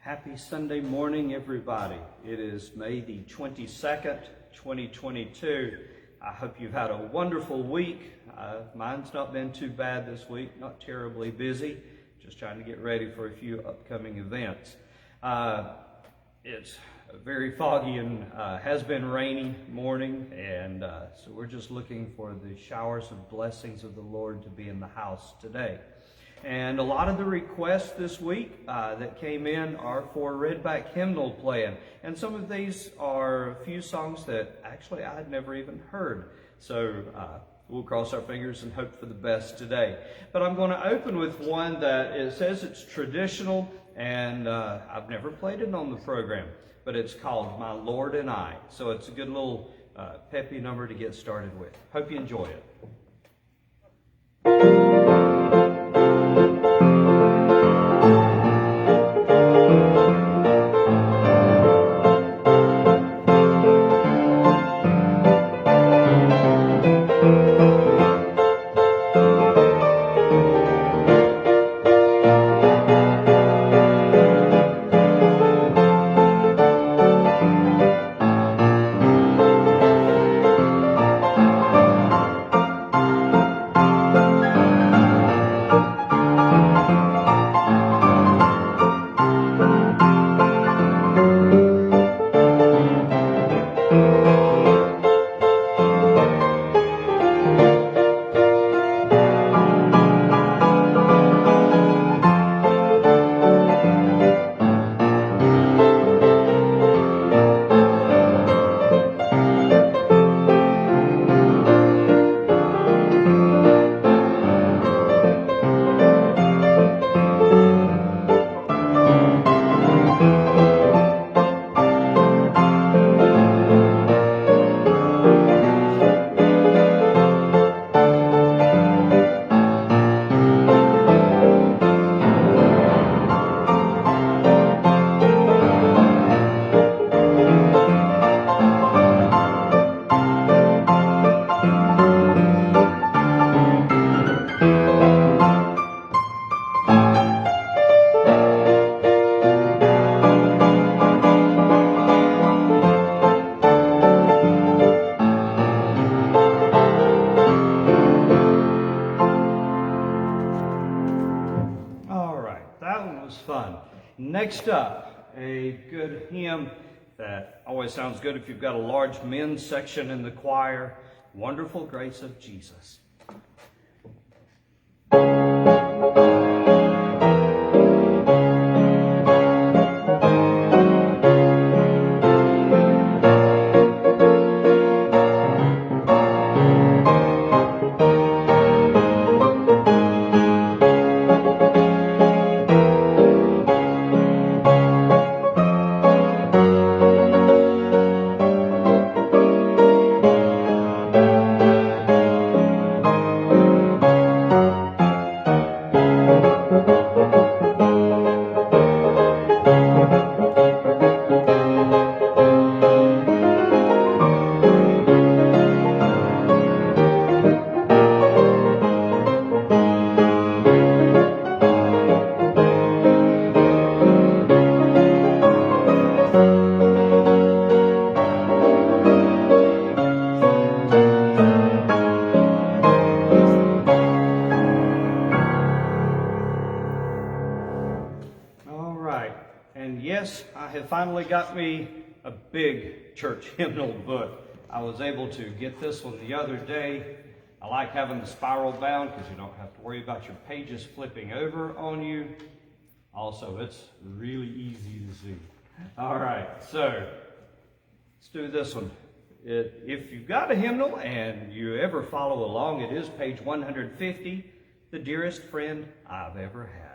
Happy Sunday morning, everybody. It is May the 22nd, 2022. I hope you've had a wonderful week. Mine's not been too bad this week, not terribly busy, just trying to get ready for a few upcoming events. It's very foggy and has been rainy morning, and so we're just looking for the showers of blessings of the Lord to be in the house today. And a lot of the requests this week that came in are for Redback Hymnal playing. And some of these are a few songs that actually I had never even heard. So we'll cross our fingers and hope for the best today. But I'm going to open with one that it says it's traditional, and I've never played it on the program. But it's called My Lord and I. So it's a good little peppy number to get started with. Hope you enjoy it. Next up, a good hymn that always sounds good if you've got a large men's section in the choir, Wonderful Grace of Jesus. Finally got me a big church hymnal book. I was able to get this one the other day. I like having the spiral bound because you don't have to worry about your pages flipping over on you. Also, it's really easy to see. All right, so let's do this one. If you've got a hymnal and you ever follow along, it is page 150, The Dearest Friend I've Ever Had.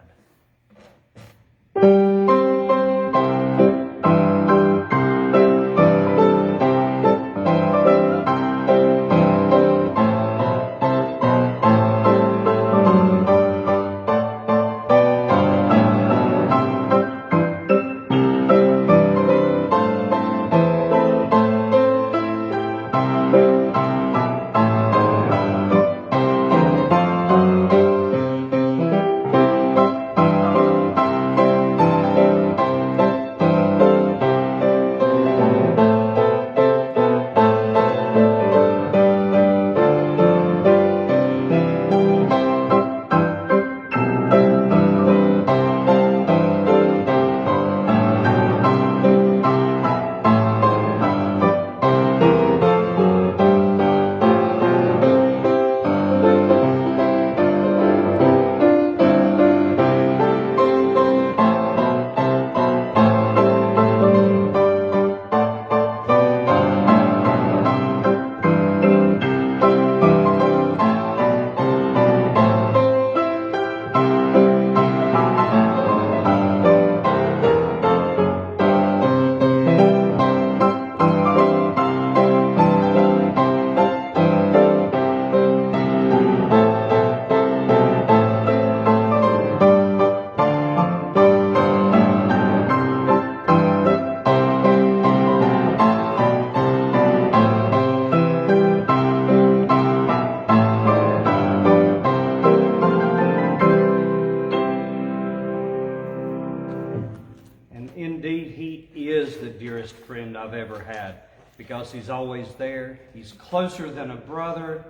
Indeed, he is the dearest friend I've ever had because he's always there. He's closer than a brother.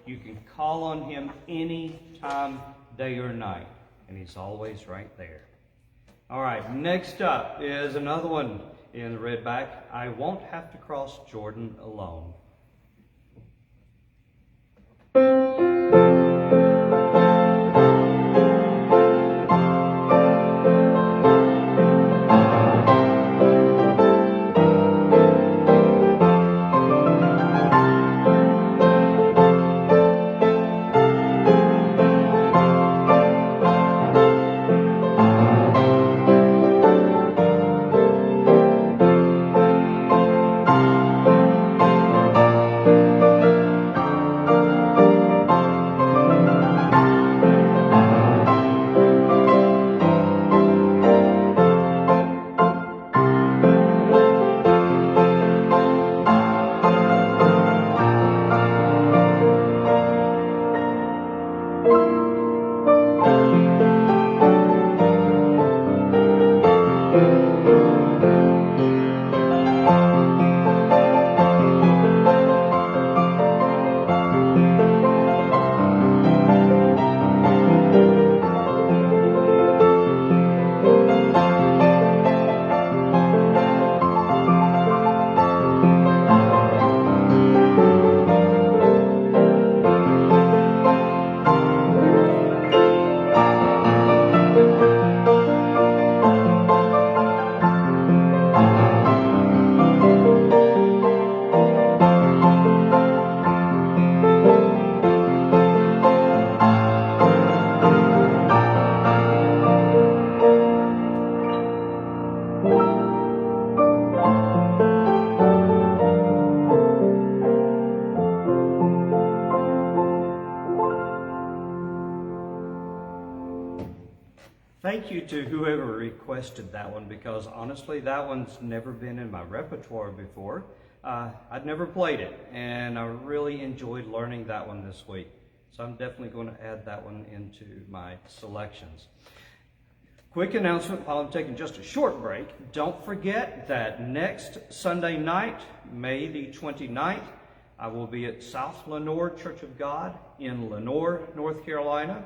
You can call on him any time, day or night, and he's always right there. All right, next up is another one in the red back. I won't have to cross Jordan alone. Thank you to whoever requested that one, because honestly, that one's never been in my repertoire before. I'd never played it, and I really enjoyed learning that one this week. So I'm definitely going to add that one into my selections. Quick announcement while I'm taking just a short break. Don't forget that next Sunday night, May the 29th, I will be at South Lenoir Church of God in Lenoir, North Carolina.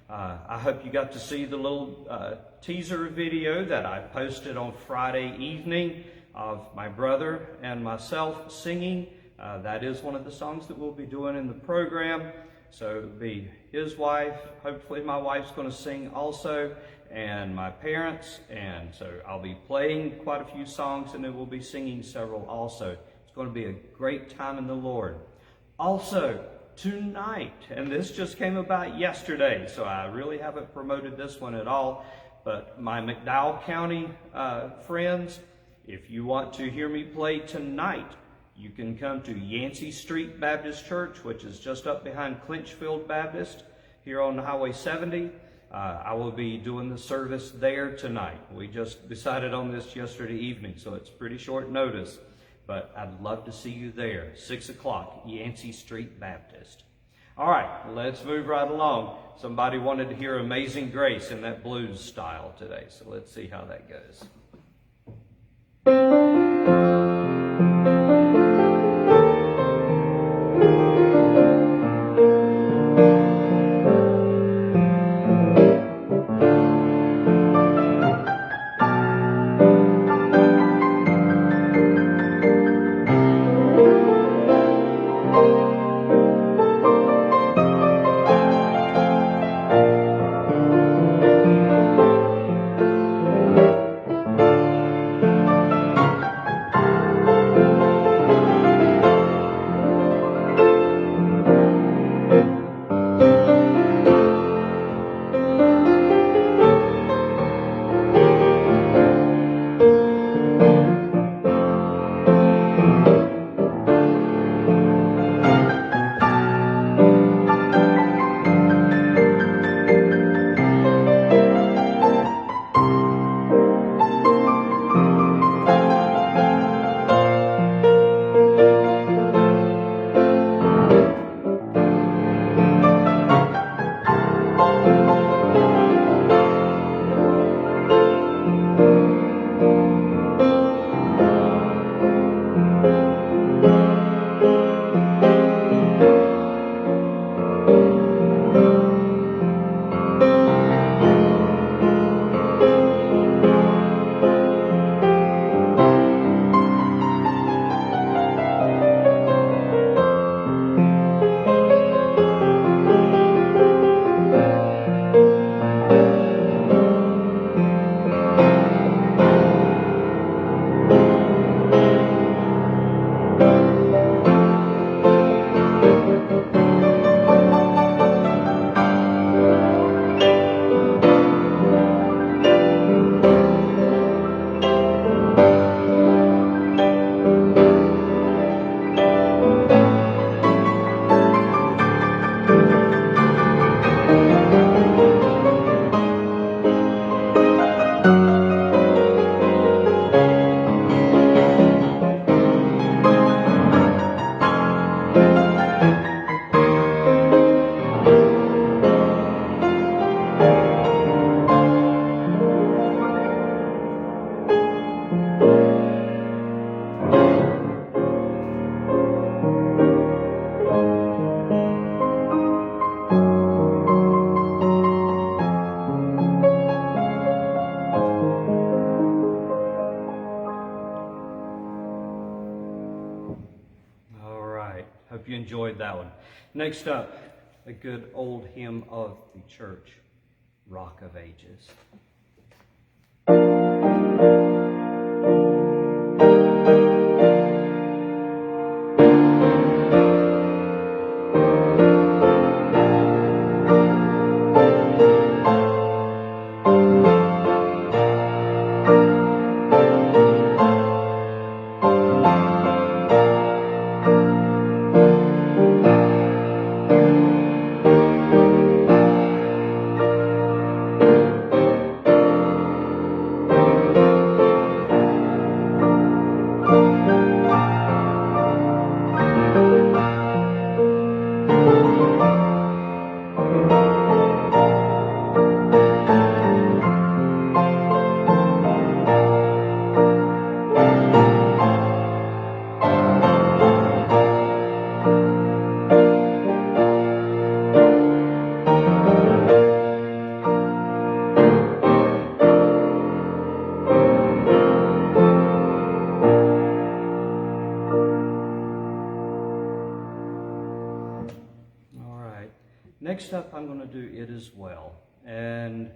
I hope you got to see the little teaser video that I posted on Friday evening of my brother and myself singing. That is one of the songs that we'll be doing in the program. So it'll be his wife, hopefully my wife's going to sing also, and my parents. And so I'll be playing quite a few songs, and then we'll be singing several also. It's going to be a great time in the Lord. Also, tonight, and this just came about yesterday, so I really haven't promoted this one at all, but my McDowell County friends, if you want to hear me play tonight, you can come to Yancey Street Baptist Church, which is just up behind Clinchfield Baptist here on Highway 70. I will be doing the service there tonight. We just decided on this yesterday evening, so it's pretty short notice. But I'd love to see you there, 6 o'clock, Yancey Street Baptist. All right, let's move right along. Somebody wanted to hear Amazing Grace in that blues style today, so let's see how that goes. enjoyed that one. Next up, a good old hymn of the church, Rock of Ages. Next up, I'm going to do It As Well. And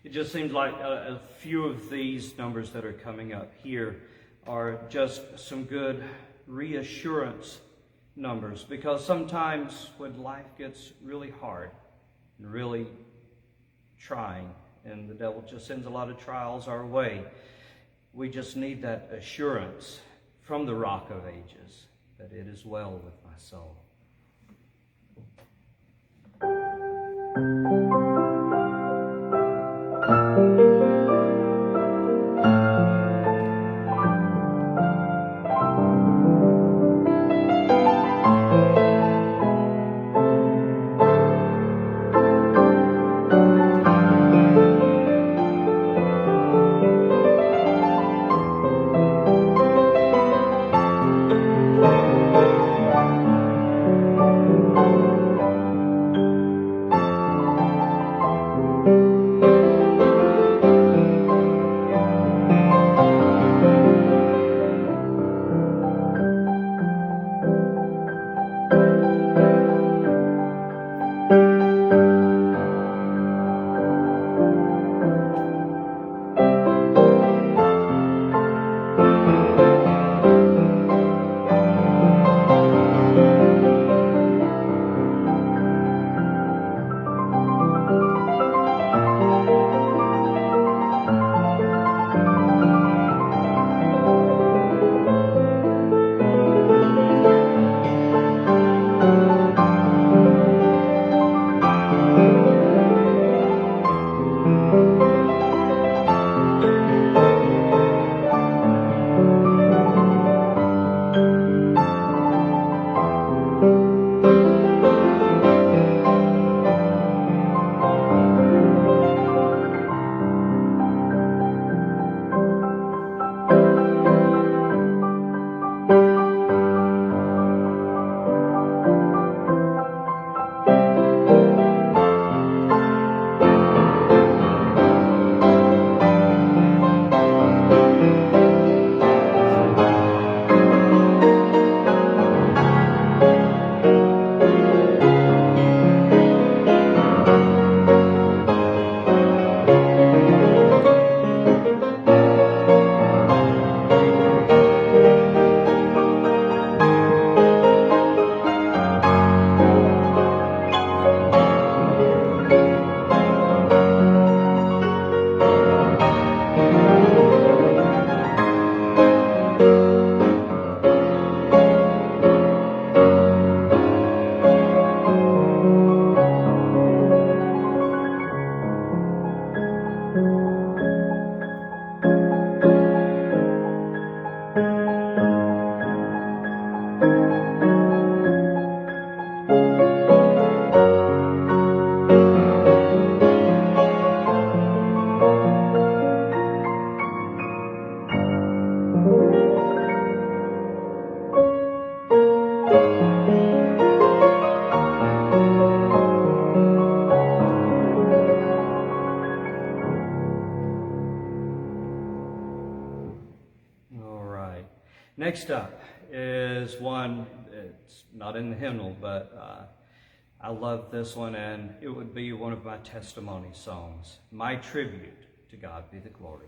it just seems like a few of these numbers that are coming up here are just some good reassurance numbers, because sometimes when life gets really hard and really trying, and the devil just sends a lot of trials our way, we just need that assurance from the Rock of Ages that it is well with my soul. Next up is one, it's not in the hymnal, but I love this one, and it would be one of my testimony songs. My tribute, to God be the glory.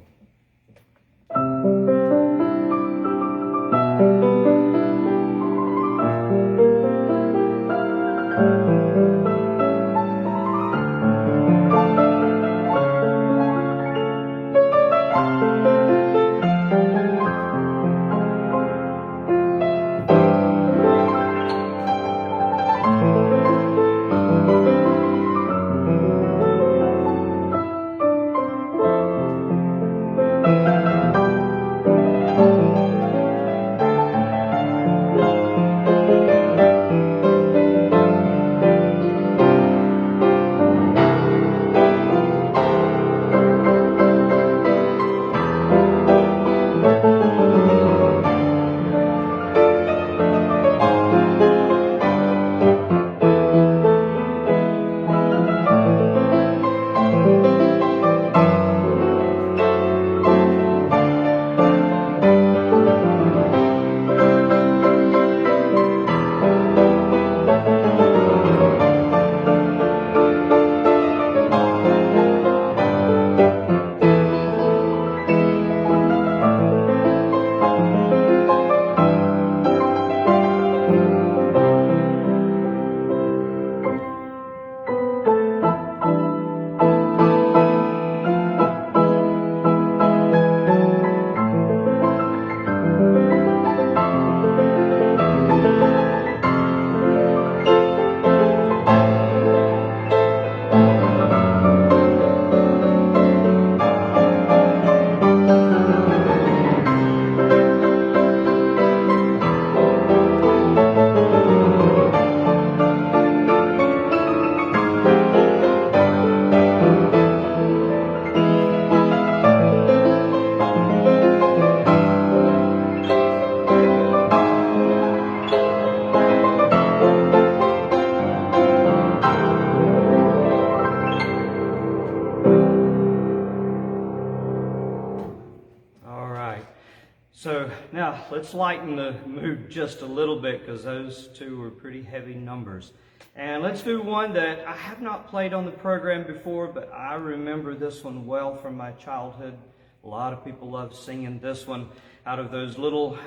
So now let's lighten the mood just a little bit, because those two were pretty heavy numbers. And let's do one that I have not played on the program before, but I remember this one well from my childhood. A lot of people love singing this one out of those little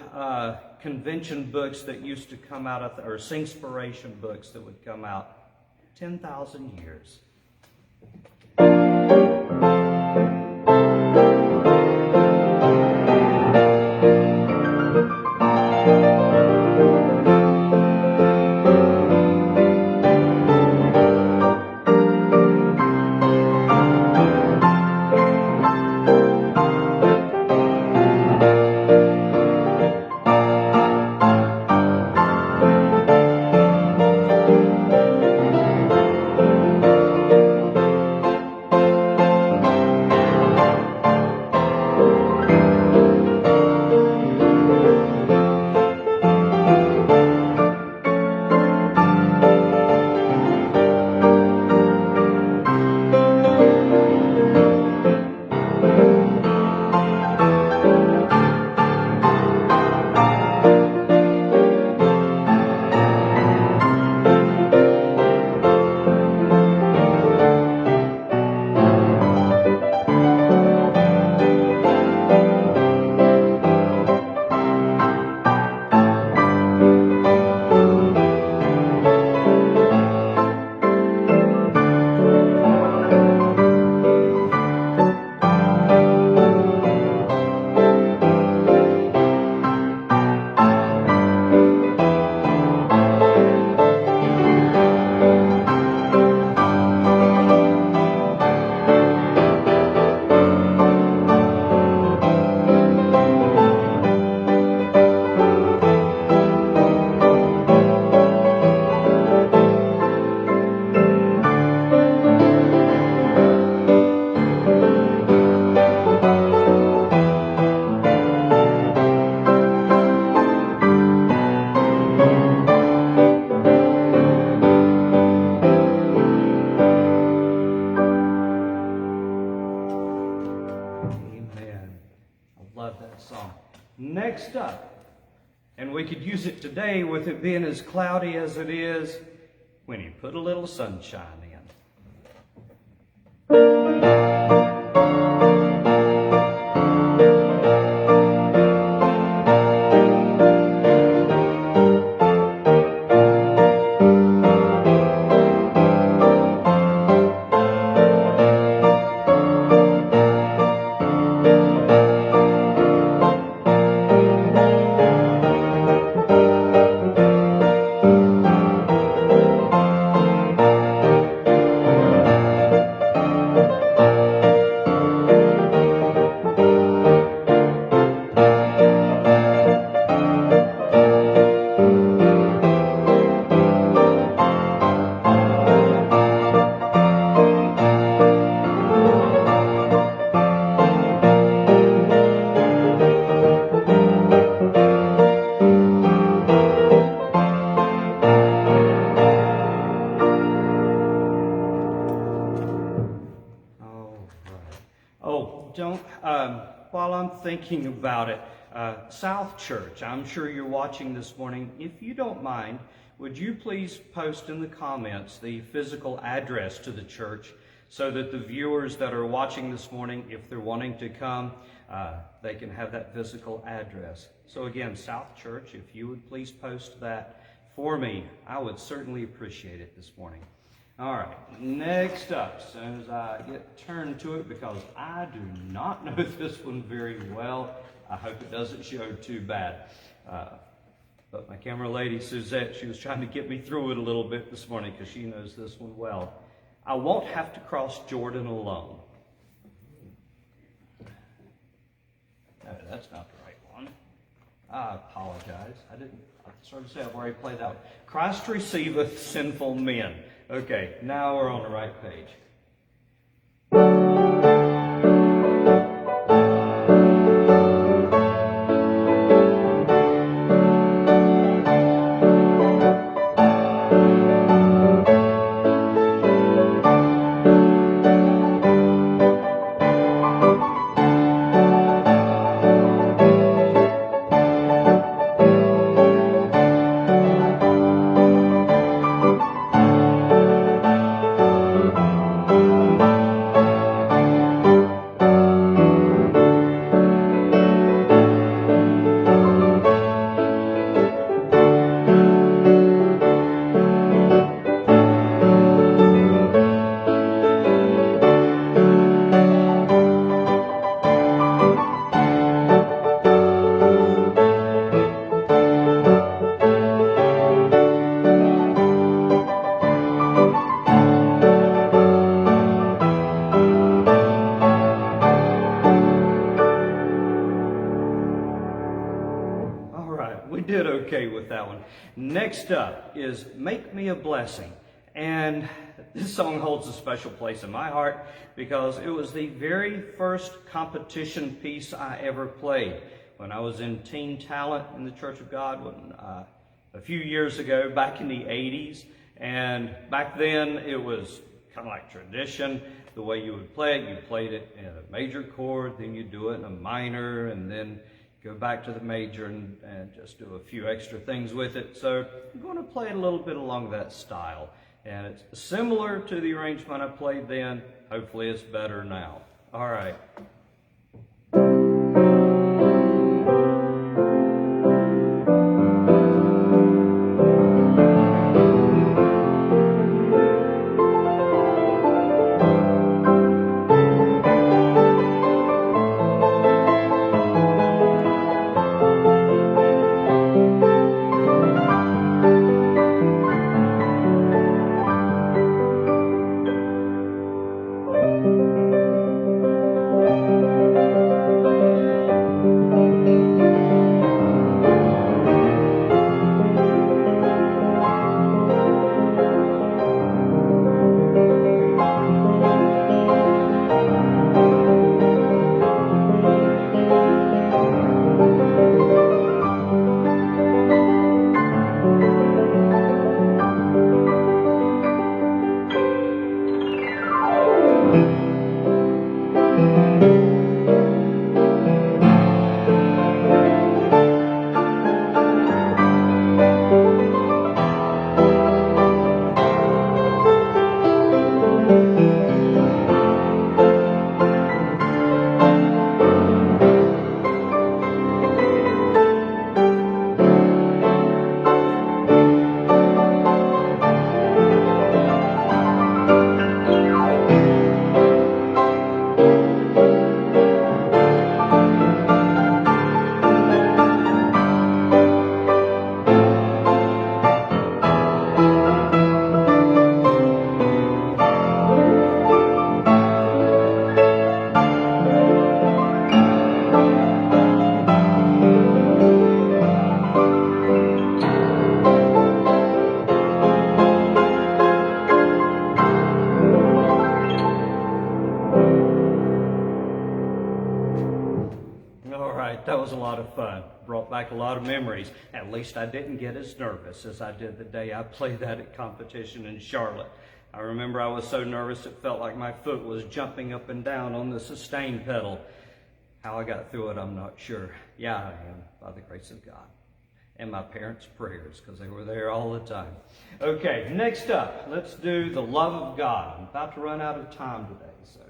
convention books that used to come out, or Singspiration books that would come out. 10,000 Years. Next up, And we could use it today with it being as cloudy as it is when He put a little sunshine in. While I'm thinking about it, South Church, I'm sure you're watching this morning. If you don't mind, would you please post in the comments the physical address to the church so that the viewers that are watching this morning, if they're wanting to come, they can have that physical address. So again, South Church, if you would please post that for me, I would certainly appreciate it this morning. All right, next up, as soon as I get turned to it, because I do not know this one very well. I hope it doesn't show too bad. But my camera lady, Suzette, she was trying to get me through it a little bit this morning because she knows this one well. I won't have to cross Jordan alone. No, that's not the right one. I apologize. I started to say I've already played that one. Christ receiveth sinful men. Okay, now we're on the right page. Did okay with that one. Next up is Make Me a Blessing. And this song holds a special place in my heart because it was the very first competition piece I ever played when I was in Teen Talent in the Church of God a few years ago, back in the 80s. And back then it was kind of like tradition. The way you would play it, you played it in a major chord, then you do it in a minor, and then go back to the major and just do a few extra things with it. So I'm going to play it a little bit along that style. And it's similar to the arrangement I played then. Hopefully it's better now. All right. right, that was a lot of fun. Brought back a lot of memories. At least I didn't get as nervous as I did the day I played that at competition in Charlotte. I remember I was so nervous it felt like my foot was jumping up and down on the sustain pedal. How I got through it, I'm not sure. Yeah, I am, by the grace of God. And my parents' prayers, because they were there all the time. Okay, next up, let's do the love of God. I'm about to run out of time today, so.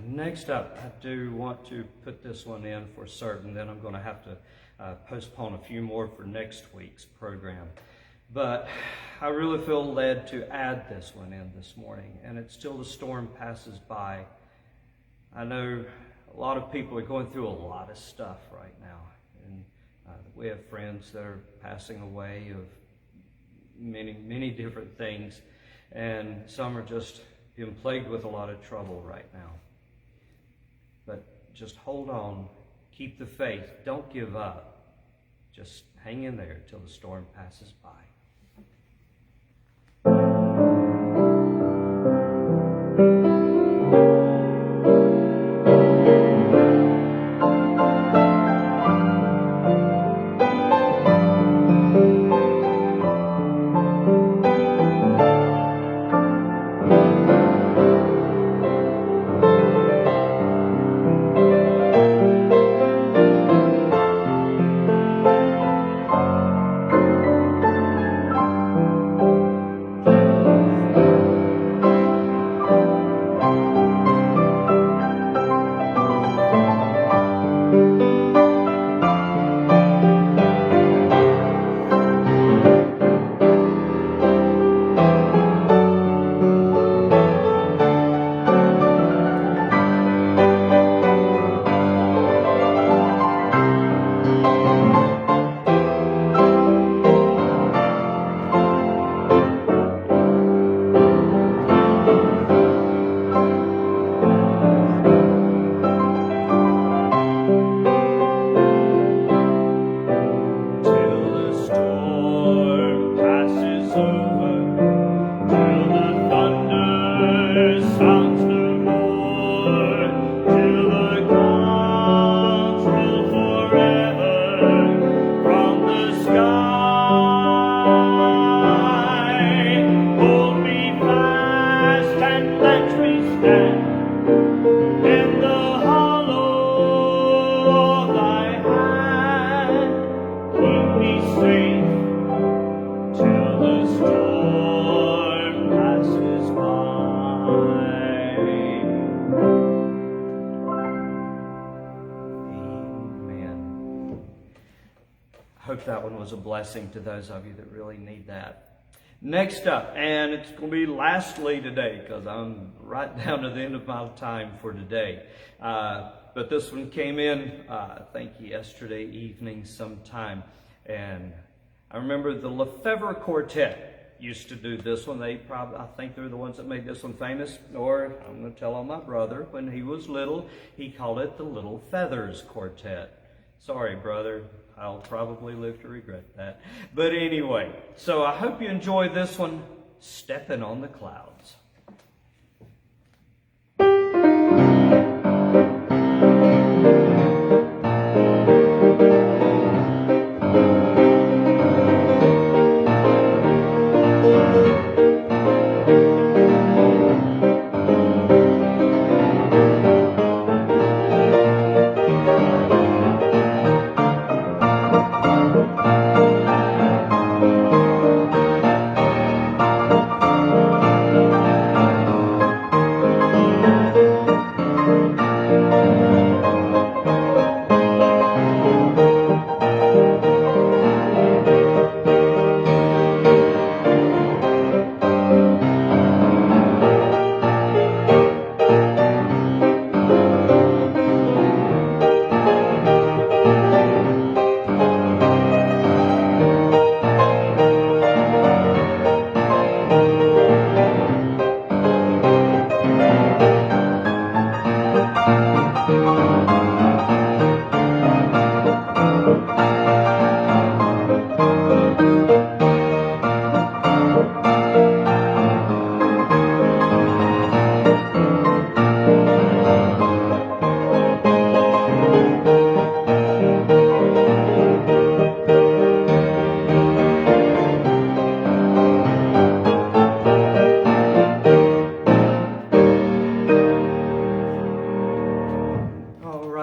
Next up, I do want to put this one in for certain, then I'm going to have to postpone a few more for next week's program. But I really feel led to add this one in this morning, and it's Till the Storm Passes By. I know a lot of people are going through a lot of stuff right now, and we have friends that are passing away of many different things, and some are just being plagued with a lot of trouble right now. But just hold on, keep the faith, don't give up. Just hang in there till the storm passes by. Hope that one was a blessing to those of you that really need that. Next up, and it's going to be lastly today because I'm right down to the end of my time for today. But this one came in, I think yesterday evening sometime. And I remember the Lefevre Quartet used to do this one. I think they're the ones that made this one famous. Or I'm going to tell on my brother, when he was little, he called it the Little Feathers Quartet. Sorry, brother. I'll probably live to regret that. But anyway, so I hope you enjoy this one, Steppin' on the Clouds.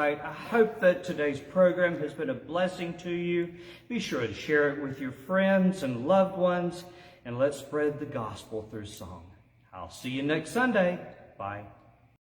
tonight. I hope that today's program has been a blessing to you. Be sure to share it with your friends and loved ones, and let's spread the gospel through song. I'll see you next Sunday. Bye.